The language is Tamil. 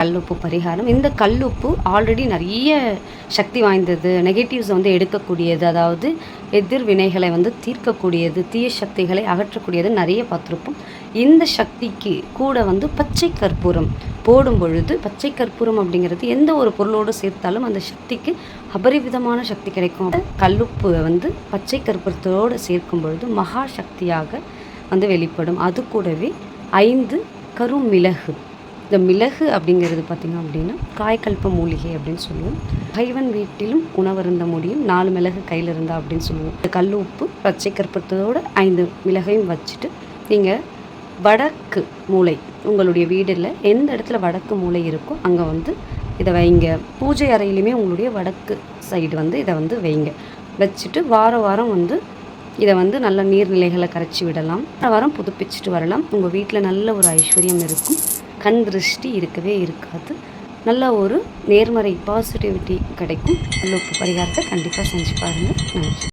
கல்லுப்பு பரிகாரம். இந்த கல்லுப்பு ஆல்ரெடி நிறைய சக்தி வாய்ந்தது, நெகட்டிவ்ஸ் வந்து எடுக்கக்கூடியது, அதாவது எதிர்வினைகளை வந்து தீர்க்கக்கூடியது, தீய சக்திகளை அகற்றக்கூடியது நிறைய பார்த்துருப்போம். இந்த சக்திக்கு கூட வந்து பச்சை கற்பூரம் போடும் பொழுது, பச்சை கற்பூரம் அப்படிங்கிறது எந்த ஒரு பொருளோடு சேர்த்தாலும் அந்த சக்திக்கு அபரிவிதமான சக்தி கிடைக்கும். கல்லுப்பு வந்து பச்சை கற்பூரத்தோடு சேர்க்கும் பொழுது மகா சக்தியாக வந்து வெளிப்படும். அது கூடவே 5 கருமிளகு. இந்த மிளகு அப்படிங்கிறது பார்த்திங்க அப்படின்னா காய்கல்ப மூலிகை அப்படின்னு சொல்லுவோம். கைவன் வீட்டிலும் உணவருந்த முடியும் 4 மிளகு கையில் இருந்தால் அப்படின்னு சொல்லுவோம். இந்த கல் உப்பு பச்சை கற்பூரத்தோடு 5 மிளகையும் வச்சுட்டு நீங்கள் வடக்கு மூலை, உங்களுடைய வீடில் எந்த இடத்துல வடக்கு மூலை இருக்கோ அங்கே வந்து இதை வைங்க. பூஜை அறையிலுமே உங்களுடைய வடக்கு சைடு வந்து இதை வந்து வைங்க. வச்சுட்டு வாரம் வந்து இதை வந்து நல்ல நீர்நிலைகளை கரைச்சி விடலாம். வாரம் புதுப்பிச்சுட்டு வரலாம். உங்கள் வீட்டில் நல்ல ஒரு ஐஸ்வர்யம் இருக்கும், கண் திருஷ்டி இருக்கவே இருக்காது, நல்ல ஒரு நேர்மறை பாசிட்டிவிட்டி கிடைக்கும். கல்லுப்பு பரிகாரத்தை கண்டிப்பாக செஞ்சு பாருங்கள். நன்றி.